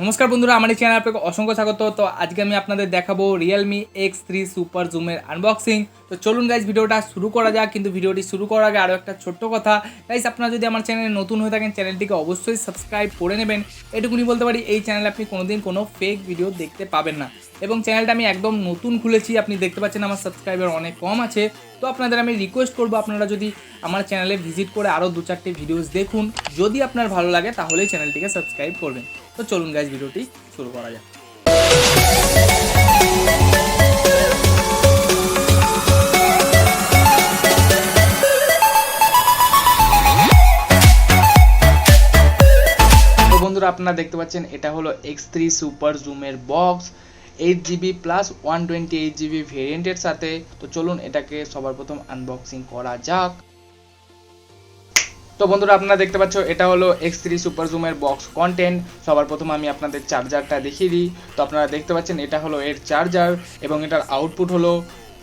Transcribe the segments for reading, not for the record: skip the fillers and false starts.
নমস্কার বন্ধুরা, আমার এই চ্যানেলে আপনাকে অসংখ্য স্বাগত। তো আজকে আমি আপনাদের দেখাবো Realme X3 Superzoom-এর আনবক্সিং। তো চলুন গাইজ ভিডিওটা শুরু করা যাক। কিন্তু ভিডিওটি শুরু করার আগে আরও একটা ছোট্ট কথা, গাইজ আপনারা যদি আমার চ্যানেলে নতুন হয়ে থাকেন চ্যানেলটিকে অবশ্যই সাবস্ক্রাইব করে নেবেন। এটুকুনি বলতে পারি, এই চ্যানেলে আপনি কোনোদিন কোনো ফেক ভিডিও দেখতে পাবেন না। এবং চ্যানেলটা আমি একদম নতুন খুলেছি, আপনি দেখতে পাচ্ছেন আমার সাবস্ক্রাইবার অনেক কম আছে। তো আপনাদের আমি রিকোয়েস্ট করবো, আপনারা যদি আমার চ্যানেলে ভিজিট করে আরও 2-4টি ভিডিওস দেখুন, যদি আপনার ভালো লাগে তাহলেই চ্যানেলটিকে সাবস্ক্রাইব করবেন। তো চলুন গাইজ ভিডিওটি শুরু করা যাক। তো বন্ধুরা, আপনারা দেখতে পাচ্ছেন এটা হলো X3 Superzoom-এর box, 8GB plus 128GB ভেরিয়েন্টের সাথে। তো চলুন এটাকে সবার প্রথম আনবক্সিং করা যাক। তো বন্ধুরা, আপনারা দেখতে পাচ্ছ এটা হলো X3 Superzoom-এর বক্স কন্টেন্ট। সবার প্রথম আমি আপনাদের চার্জারটা দেখিয়ে দিই। তো আপনারা দেখতে পাচ্ছেন এটা হলো এর চার্জার এবং এটার আউটপুট হলো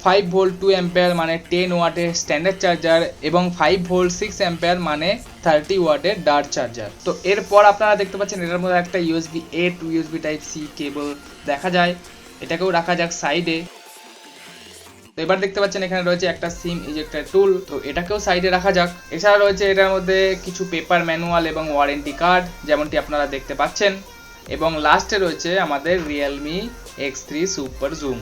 5 ভোল্ট 2 অ্যাম্পিয়ার মানে 10 ওয়াটের স্ট্যান্ডার্ড চার্জার এবং 5 ভোল্ট 6 অ্যাম্পিয়ার মানে 30 ওয়াটের ডার্ট চার্জার। তো এরপর আপনারা দেখতে পাচ্ছেন এটার মধ্যে একটা USB A to USB type C কেবল দেখা যায়, এটাকেও রাখা যাক সাইডে। তো এবার দেখতে পাচ্ছেন এখানে রয়েছে একটা সিম ইজেক্টর টুল, তো এটাকেও সাইডে রাখা যাক। এছাড়া রয়েছে এটার মধ্যে কিছু পেপার ম্যানুয়াল এবং ওয়ারেন্টি কার্ড, যেমনটি আপনারা দেখতে পাচ্ছেন। এবং লাস্টে রয়েছে আমাদের Realme X3 Superzoom।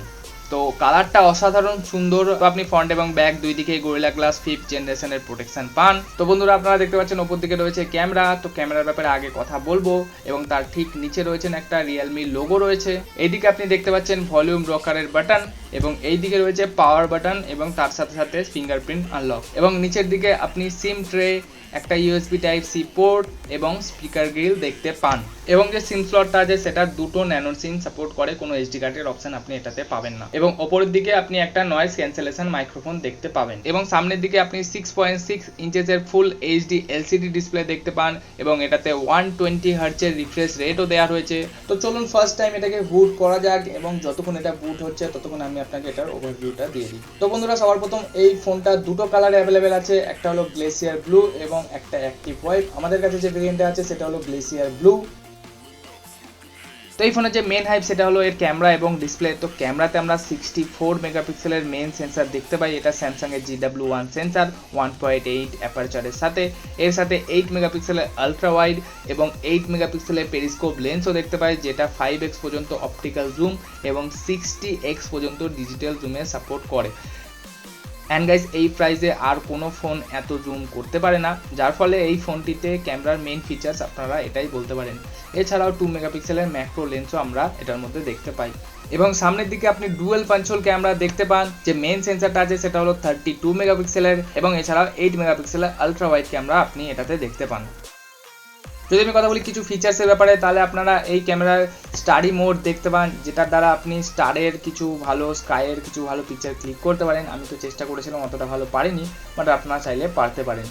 তো কালারটা অসাধারণ সুন্দর। তো আপনি ফ্রন্ট এবং ব্যাক দুই দিকে গরিলা গ্লাস 5th জেনারেশনের প্রোটেকশন পান। তো বন্ধুরা, আপনারা দেখতে পাচ্ছেন ওপর দিকে রয়েছে ক্যামেরা। তো ক্যামেরার ব্যাপারে আগে কথা বলবো। এবং তার ঠিক নিচে রয়েছেন একটা Realme লোগো রয়েছে। এইদিকে আপনি দেখতে পাচ্ছেন ভলিউম রকারের বাটন এবং এই দিকে রয়েছে পাওয়ার বাটন এবং তার সাথে সাথে ফিঙ্গারপ্রিন্ট আনলক। এবং নিচের দিকে আপনি সিম ট্রে, একটা USB টাইপ সি পোর্ট এবং স্পিকার গ্রিল দেখতে পান। এবং যে সিম স্লটটা আছে সেটা দুটো ন্যানো সিম সাপোর্ট করে, কোনো SD কার্ডের অপশন আপনি এটাতে পাবেন না। এবং ওপরের দিকে আপনি একটা নয়েজ ক্যান্সেলেশন মাইক্রোফোন দেখতে পাবেন। এবং সামনের দিকে আপনি 6.6 ইঞ্চেসের ফুল HD LCD ডিসপ্লে দেখতে পান এবং এটাতে 120 হার্টজের রিফ্রেশ রেটও দেওয়া হয়েছে। তো চলুন ফার্স্ট টাইম এটাকে বুট করা যাক এবং যতক্ষণ এটা বুট হচ্ছে ততক্ষণ আমি আপনাকে এটার ওভারভিউটা দিয়ে দিই। তো বন্ধুরা, সবার প্রথম এই ফোনটা দুটো কালারে অ্যাভেলেবেল আছে, একটা হলো গ্লেসিয়ার ব্লু এবং একটা অ্যাক্টিভ হোয়াইট। আমাদের কাছে যে ভেরিয়েন্টটা আছে সেটা হলো গ্লেসিয়ার ব্লু। তো এই ফোনের যে মেন হাইপ সেটা হলো এর ক্যামেরা এবং ডিসপ্লে। তো ক্যামেরাতে আমরা 64 মেগাপিক্সেলের মেন সেন্সার দেখতে পাই, এটা স্যামসাংয়ের GW1 সেন্সার 1.8 অ্যাপারচারের সাথে। এর সাথে 8 মেগাপিক্সেলের আলট্রা ওয়াইড এবং 8 মেগাপিক্সেলের পেরিস্কোপ লেন্সও দেখতে পাই, যেটা 5x পর্যন্ত অপটিক্যাল জুম এবং 60x পর্যন্ত ডিজিটাল জুমে সাপোর্ট করে। অ্যান্ড গাইজ, এই প্রাইসে আর কোনো ফোন এত জুম করতে পারে না, যার ফলে এই ফোনটিতে ক্যামেরার মেইন ফিচার্স আপনারা এটাই বলতে পারেন। এছাড়াও 2 মেগাপিক্সেলের ম্যাক্রো লেন্সও আমরা এটার মধ্যে দেখতে পাই। এবং সামনের দিকে আপনি ডুয়েল পাঞ্চোল ক্যামেরা দেখতে পান। যে মেইন সেন্সারটা আছে সেটা হলো 32 মেগাপিক্সেলের এবং এছাড়াও 8 মেগাপিক্সেলের আলট্রা ওয়াইড ক্যামেরা আপনি এটাতে দেখতে পান। যদি আমি কথা বলি কিছু ফিচার্সের ব্যাপারে, তাহলে আপনারা এই ক্যামেরার স্টাডি মোড দেখতে পান, যেটার দ্বারা আপনি স্টারের কিছু ভালো, স্কাইয়ের কিছু ভালো পিকচার ক্লিক করতে পারেন। আমি তো চেষ্টা করেছিলাম, অতটা ভালো পারিনি, বাট আপনারা চাইলে পারতে পারেন।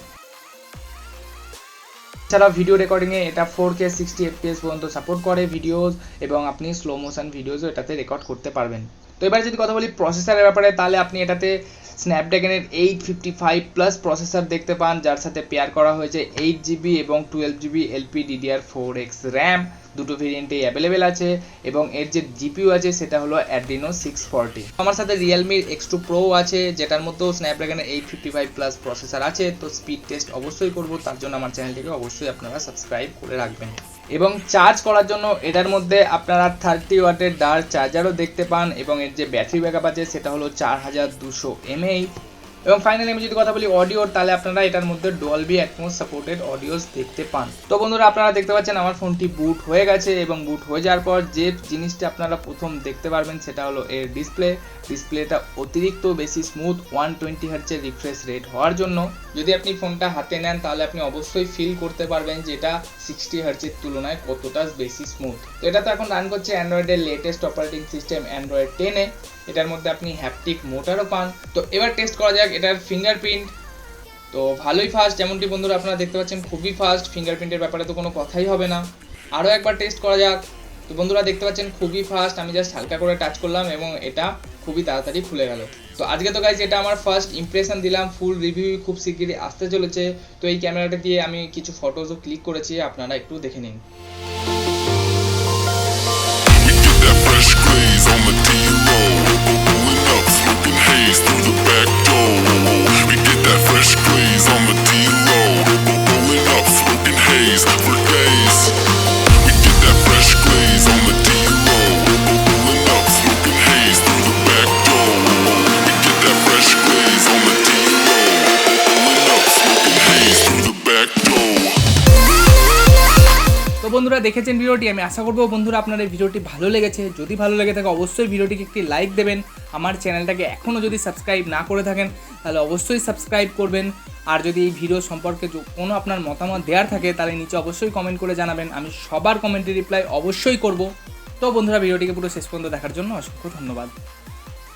এছাড়াও ভিডিও রেকর্ডিংয়ে এটা 4K 60 FPS পর্যন্ত সাপোর্ট করে ভিডিওস এবং আপনি স্লো মোশন ভিডিওসও এটাতে রেকর্ড করতে পারবেন। তো এবার যদি কথা বলি প্রসেসরের ব্যাপারে, তাহলে আপনি এটাতে স্ন্যাপড্রাগনের 855 প্লাস প্রসেসর দেখতে পান, যার সাথে পেয়ার করা হয়েছে 8GB এবং 12GB LPDDR4X র্যাম। দুটো ভেরিয়েন্টেই অ্যাভেলেবেল আছে এবং এর যে জিপিইউ আছে সেটা হলো Adreno 640। আমার সাথে Realme X2 Pro আছে, যেটার মধ্যেও স্ন্যাপড্রাগনের 855 প্লাস প্রসেসর আছে। তো স্পিড টেস্ট অবশ্যই করব, তার জন্য আমার চ্যানেলটিকে অবশ্যই আপনারা সাবস্ক্রাইব করে রাখবেন। এবং চার্জ করার জন্য এটার মধ্যে আপনারা 30 ওয়াটের ডার্ট চার্জারও দেখতে পান এবং এর যে ব্যাটারি ব্যাকআপ আছে সেটা হলো 4200 mAh। এবং ফাইনালি আমি যদি কথা বলি অডিওর, তাহলে আপনারা এটার মধ্যে ডলবি অ্যাটমস সাপোর্টেড অডিওস দেখতে পান। তো বন্ধুরা, আপনারা দেখতে পাচ্ছেন আমার ফোনটি বুট হয়ে গেছে এবং বুট হয়ে যাওয়ার পর যে জিনিসটা আপনারা প্রথম দেখতে পারবেন সেটা হলো এর ডিসপ্লেটা অতিরিক্ত বেশি স্মুথ 120 হার্টজের রিফ্রেশ রেট হওয়ার জন্য। যদি আপনি ফোনটা হাতে নেন তাহলে আপনি অবশ্যই ফিল করতে পারবেন যে এটা 60 হার্টজের তুলনায় কতটা বেশি স্মুথ। তো এটা তো এখন রান করছে অ্যান্ড্রয়েডের লেটেস্ট অপারেটিং সিস্টেম অ্যান্ড্রয়েড 10-এ। এটার মধ্যে আপনি হ্যাপটিক মোটরও পান। তো এবার টেস্ট করা যাক এটার ফিঙ্গারপ্রিন্ট। তো ভালোই ফাস্ট, যেমনটি বন্ধুরা আপনারা দেখতে পাচ্ছেন খুবই ফাস্ট। ফিঙ্গারপ্রিন্টের ব্যাপারে তো কোনো কথাই হবে না। আরও একবার টেস্ট করা যাক। তো বন্ধুরা দেখতে পাচ্ছেন খুবই ফাস্ট, আমি জাস্ট হালকা করে টাচ করলাম এবং এটা খুবই তাড়াতাড়ি খুলে গেল। তো আজকে তো গাইজ এটা আমার ফার্স্ট ইমপ্রেশন দিলাম, ফুল রিভিউ খুব শিগগিরই আসতে চলেছে। তো এই ক্যামেরাটা দিয়ে আমি কিছু ফটোজও ক্লিক করেছি, আপনারা একটু দেখে নিন। days, for days. We get that fresh glaze on the D-Roll. Pulling up, smoking haze through the back door. We get that fresh glaze on the D-Roll. Pulling up, smoking haze through the back door. তো বন্ধুরা দেখেছেন ভিডিওটি, আমি আশা করবো বন্ধুরা আপনার এই ভিডিওটি ভালো লেগেছে। যদি ভালো লেগে থাকে অবশ্যই ভিডিওটিকে একটি লাইক দেবেন। আমার চ্যানেলটাকে এখনও যদি সাবস্ক্রাইব না করে থাকেন তাহলে অবশ্যই সাবস্ক্রাইব করবেন। আর যদি এই ভিডিও সম্পর্কে কোনো আপনার মতামত দেওয়ার থাকে তাহলে নিচে অবশ্যই কমেন্ট করে জানাবেন, আমি সবার কমেন্টে রিপ্লাই অবশ্যই করব। তো বন্ধুরা ভিডিওটিকে পুরো শেষ পর্যন্ত দেখার জন্য অসংখ্য ধন্যবাদ।